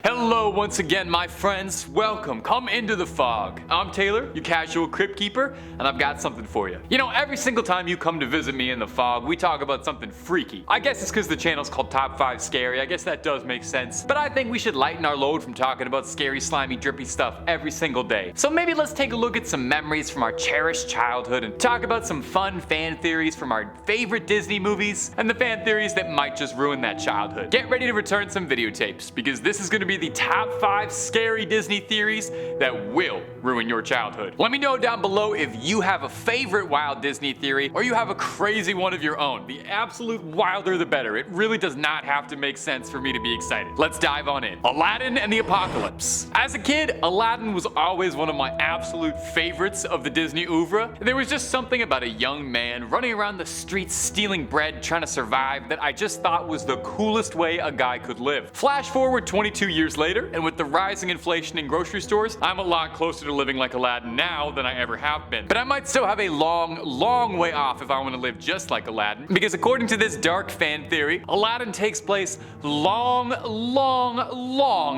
Hello once again, my friends. Welcome. Come into the fog. I'm Taylor, your casual crypt keeper, and I've got something for you. You know, every single time you come to visit me in the fog, we talk about something freaky. I guess it's because the channel's called Top 5 Scary. I guess that does make sense. But I think we should lighten our load from talking about scary, slimy, drippy stuff every single day. So maybe let's take a look at some memories from our cherished childhood and talk about some fun fan theories from our favorite Disney movies and the fan theories that might just ruin that childhood. Get ready to return some videotapes, because this is going to be the top 5 scary Disney theories that will ruin your childhood. Let me know down below if you have a favorite wild Disney theory or you have a crazy one of your own. The absolute wilder the better. It really does not have to make sense for me to be excited. Let's dive on in. Aladdin and the Apocalypse. As a kid, Aladdin was always one of my absolute favorites of the Disney oeuvre. There was just something about a young man running around the streets stealing bread, trying to survive, that I just thought was the coolest way a guy could live. Flash forward 22 years later, and with the rising inflation in grocery stores, I'm a lot closer to living like Aladdin now than I ever have been. But I might still have a long way off if I want to live just like Aladdin, because according to this dark fan theory, Aladdin takes place long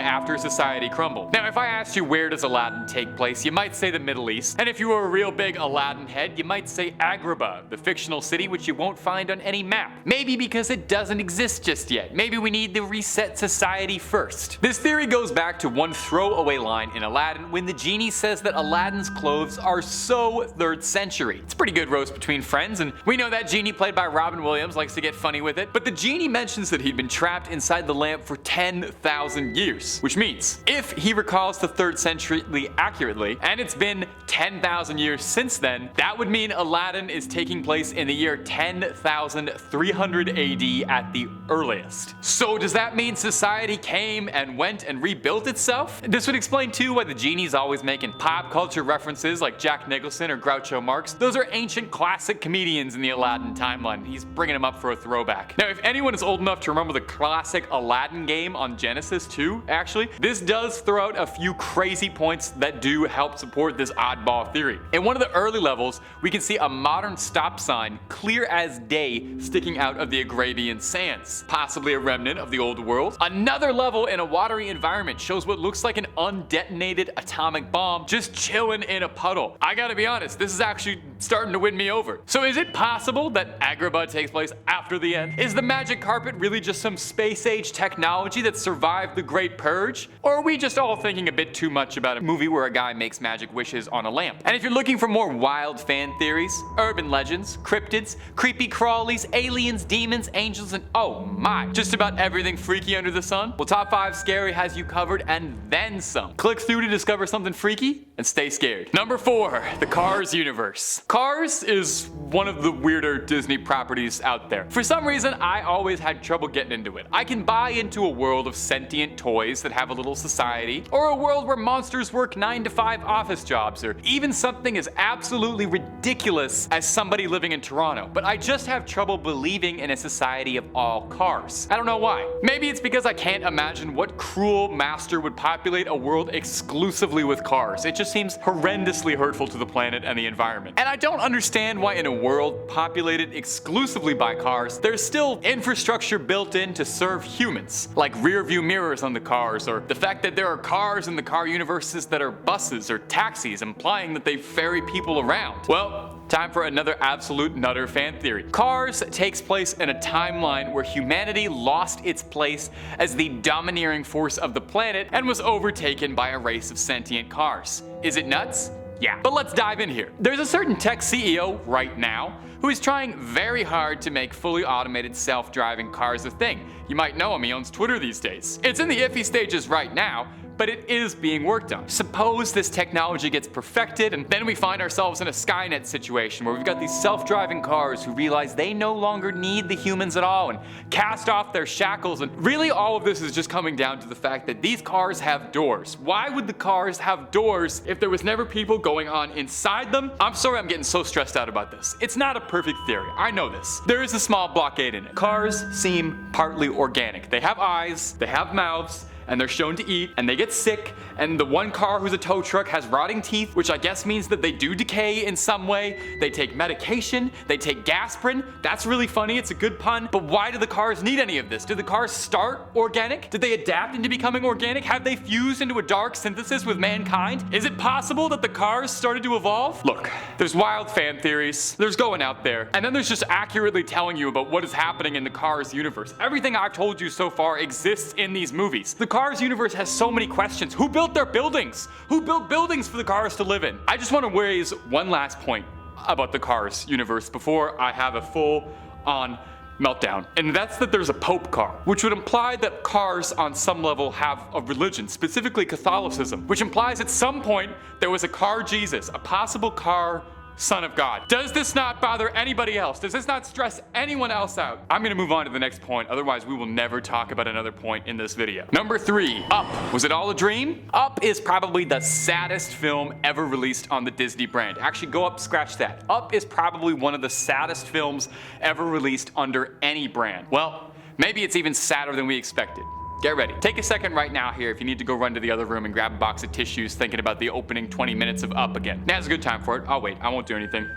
after society crumbled. Now, if I asked you where does Aladdin take place, you might say the Middle East, and if you were a real big Aladdin head, you might say Agrabah, the fictional city which you won't find on any map. Maybe because it doesn't exist just yet. Maybe we need to reset society first. This theory goes back to one throwaway line in Aladdin when the genie says that Aladdin's clothes are so 3rd century. It's a pretty good roast between friends, and we know that genie, played by Robin Williams, likes to get funny with it. But the genie mentions that he'd been trapped inside the lamp for 10,000 years, which means if he recalls the 3rd century accurately, and it's been 10,000 years since then, that would mean Aladdin is taking place in the year 10,300 AD at the earliest. So does that mean society came and went and rebuilt itself? This would explain too why the genie's always making pop culture references like Jack Nicholson or Groucho Marx. Those are ancient classic comedians in the Aladdin timeline. He's bringing them up for a throwback. Now, if anyone is old enough to remember the classic Aladdin game on Genesis 2, actually, this does throw out a few crazy points that do help support this oddball theory. In one of the early levels, we can see a modern stop sign, clear as day, sticking out of the Arabian sands, possibly a remnant of the old world. Another level in a watery environment shows what looks like an undetonated atomic bomb just chilling in a puddle. I gotta be honest, this is actually starting to win me over. So is it possible that Agrabah takes place after the end? Is the magic carpet really just some space age technology that survived the Great Purge? Or are we just all thinking a bit too much about a movie where a guy makes magic wishes on a lamp? And if you're looking for more wild fan theories, urban legends, cryptids, creepy crawlies, aliens, demons, angels, and oh my, just about everything freaky under the sun, well, Top 5 Scary has you covered and then some. Click through to discover something freaky and stay scared. Number 4, the Cars universe. Cars is one of the weirder Disney properties out there. For some reason, I always had trouble getting into it. I can buy into a world of sentient toys that have a little society, or a world where monsters work 9 to 5 office jobs, or even something as absolutely ridiculous as somebody living in Toronto. But I just have trouble believing in a society of all cars. I don't know why. Maybe it's because I can't imagine what cruel master would populate a world exclusively with cars. It just seems horrendously hurtful to the planet and the environment. And I don't understand why in a world populated exclusively by cars, there's still infrastructure built in to serve humans, like rear view mirrors on the cars, or the fact that there are cars in the car universes that are buses or taxis, implying that they ferry people around. Well, time for another absolute nutter fan theory. Cars takes place in a timeline where humanity lost its place as the domineering force of the planet and was overtaken by a race of sentient cars. Is it nuts? Yeah, but let's dive in here. There's a certain tech CEO right now who is trying very hard to make fully automated self-driving cars a thing. You might know him, he owns Twitter these days. It's in the iffy stages right now, but it is being worked on. Suppose this technology gets perfected, and then we find ourselves in a Skynet situation where we've got these self-driving cars who realize they no longer need the humans at all and cast off their shackles, and really all of this is just coming down to the fact that these cars have doors. Why would the cars have doors if there was never people going on inside them? I'm sorry I'm getting so stressed out about this. It's not a perfect theory, I know this. There is a small blockade in it. Cars seem partly organic. They have eyes, they have mouths, and they're shown to eat, and they get sick, and the one car who's a tow truck has rotting teeth, which I guess means that they do decay in some way. They take medication, they take Gasprin. That's really funny, it's a good pun. But why do the cars need any of this? Did the cars start organic? Did they adapt into becoming organic? Have they fused into a dark synthesis with mankind? Is it possible that the cars started to evolve? Look, there's wild fan theories, there's going out there, and then there's just accurately telling you about what is happening in the Cars universe. Everything I've told you so far exists in these movies. The Cars universe has so many questions. Who built their buildings? Who built buildings for the cars to live in? I just want to raise one last point about the Cars universe before I have a full-on meltdown. And that's that there's a Pope car, which would imply that cars on some level have a religion, specifically Catholicism, which implies at some point there was a car Jesus, a possible car Son of God. Does this not bother anybody else? Does this not stress anyone else out? I'm gonna move on to the next point, otherwise we will never talk about another point in this video. Number 3, Up. Was it all a dream? Up is probably the saddest film ever released on the Disney brand. Actually, go up, scratch that. Up is probably one of the saddest films ever released under any brand. Well, maybe it's even sadder than we expected. Get ready. Take a second right now here if you need to go run to the other room and grab a box of tissues thinking about the opening 20 minutes of Up again. Now's a good time for it. I'll wait. I won't do anything.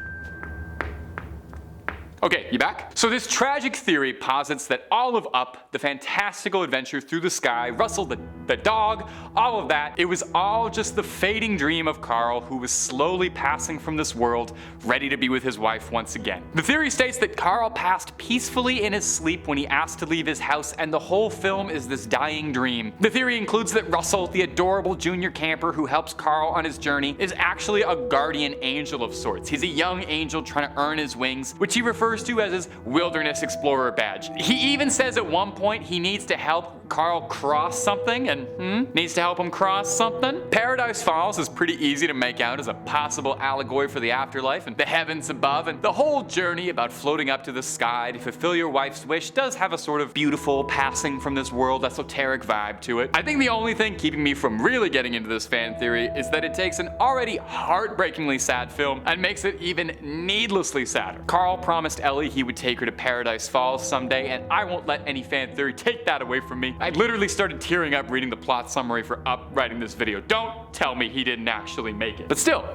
Okay, you back? So this tragic theory posits that all of Up, the fantastical adventure through the sky, Russell the dog, all of that, it was all just the fading dream of Carl, who was slowly passing from this world, ready to be with his wife once again. The theory states that Carl passed peacefully in his sleep when he asked to leave his house, and the whole film is this dying dream. The theory includes that Russell, the adorable junior camper who helps Carl on his journey, is actually a guardian angel of sorts. He's a young angel trying to earn his wings, which he refers to as his Wilderness Explorer badge. He even says at one point he needs to help Carl cross something, and needs to help him cross something? Paradise Falls is pretty easy to make out as a possible allegory for the afterlife and the heavens above, and the whole journey about floating up to the sky to fulfill your wife's wish does have a sort of beautiful passing from this world esoteric vibe to it. I think the only thing keeping me from really getting into this fan theory is that it takes an already heartbreakingly sad film and makes it even needlessly sadder. Carl promised Ellie he would take her to Paradise Falls someday, and I won't let any fan theory take that away from me. I literally started tearing up reading the plot summary for Up writing this video. Don't tell me he didn't actually make it. But still,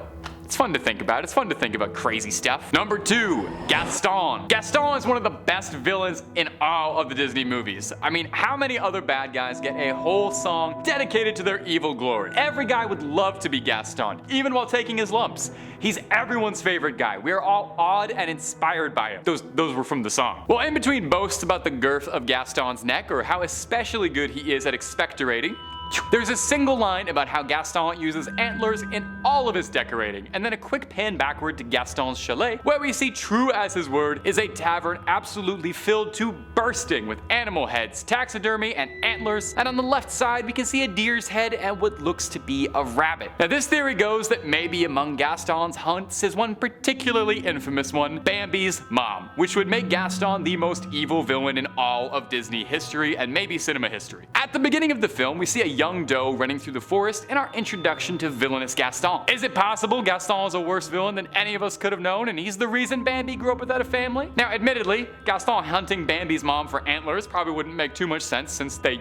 it's fun to think about. It's fun to think about crazy stuff. Number 2, Gaston. Gaston is one of the best villains in all of the Disney movies. I mean, how many other bad guys get a whole song dedicated to their evil glory? Every guy would love to be Gaston, even while taking his lumps. He's everyone's favorite guy. We are all awed and inspired by him. Those were from the song. Well, in between boasts about the girth of Gaston's neck or how especially good he is at expectorating, there's a single line about how Gaston uses antlers in all of his decorating, and then a quick pan backward to Gaston's chalet, where we see, true as his word, is a tavern absolutely filled to bursting with animal heads, taxidermy, and antlers, and on the left side we can see a deer's head and what looks to be a rabbit. Now this theory goes that maybe among Gaston's hunts is one particularly infamous one, Bambi's mom, which would make Gaston the most evil villain in all of Disney history and maybe cinema history. At the beginning of the film, we see a young doe running through the forest in our introduction to villainous Gaston. Is it possible Gaston is a worse villain than any of us could have known, and he's the reason Bambi grew up without a family? Now, admittedly, Gaston hunting Bambi's mom for antlers probably wouldn't make too much sense since they,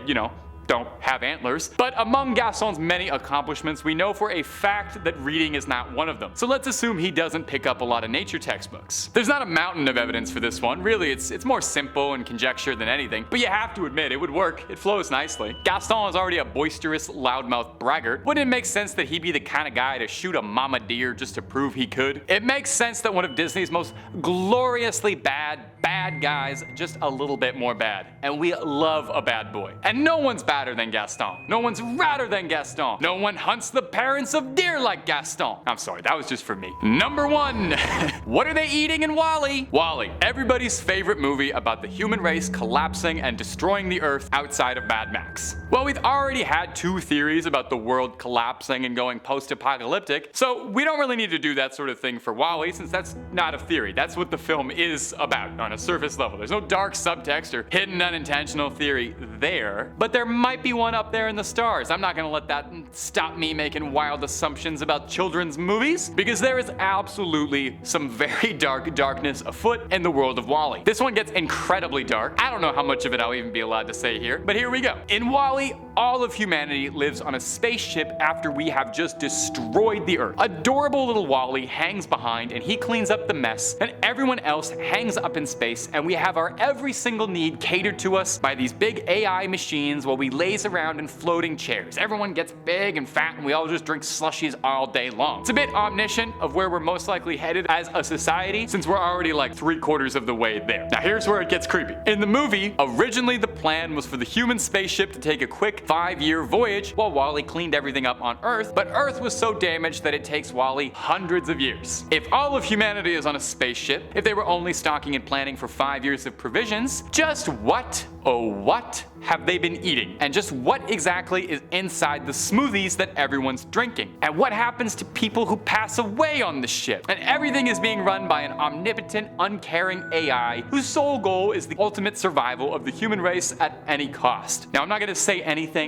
don't have antlers. But among Gaston's many accomplishments, we know for a fact that reading is not one of them. So let's assume he doesn't pick up a lot of nature textbooks. There's not a mountain of evidence for this one. Really, it's more simple and conjecture than anything. But you have to admit, it would work. It flows nicely. Gaston is already a boisterous, loudmouth braggart. Wouldn't it make sense that he'd be the kind of guy to shoot a mama deer just to prove he could? It makes sense that one of Disney's most gloriously bad guys, just a little bit more bad. And we love a bad boy. And no one's badder than Gaston. No one's radder than Gaston. No one hunts the parents of deer like Gaston. I'm sorry, that was just for me. Number 1. What are they eating in WALL-E? WALL-E, everybody's favorite movie about the human race collapsing and destroying the earth outside of Mad Max. Well, we've already had 2 theories about the world collapsing and going post-apocalyptic, so we don't really need to do that sort of thing for WALL-E since that's not a theory. That's what the film is about on a surface level. There's no dark subtext or hidden unintentional theory there, but there might be one up there in the stars. I'm not gonna let that stop me making wild assumptions about children's movies, because there is absolutely some very darkness afoot in the world of WALL-E. This one gets incredibly dark. I don't know how much of it I'll even be allowed to say here, but here we go. In WALL-E, all of humanity lives on a spaceship after we have just destroyed the Earth. Adorable little Wally hangs behind and he cleans up the mess, and everyone else hangs up in space, and we have our every single need catered to us by these big AI machines while we laze around in floating chairs. Everyone gets big and fat and we all just drink slushies all day long. It's a bit omniscient of where we're most likely headed as a society, since we're already like 3/4 of the way there. Now here's where it gets creepy. In the movie, originally the plan was for the human spaceship to take a quick 5-year voyage while Wally cleaned everything up on Earth, but Earth was so damaged that it takes Wally hundreds of years. If all of humanity is on a spaceship, if they were only stocking and planning for 5 years of provisions, just what, oh what, have they been eating? And just what exactly is inside the smoothies that everyone's drinking? And what happens to people who pass away on the ship? And everything is being run by an omnipotent, uncaring AI whose sole goal is the ultimate survival of the human race at any cost. Now I'm not gonna say anything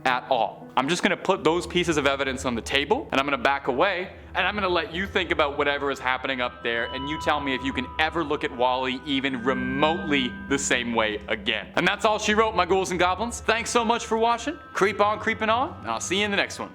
at all. I'm just gonna put those pieces of evidence on the table, and I'm gonna back away, and I'm gonna let you think about whatever is happening up there, and you tell me if you can ever look at Wally even remotely the same way again. And that's all she wrote, my ghouls and goblins. Thanks so much for watching. Creep on creeping on, and I'll see you in the next one.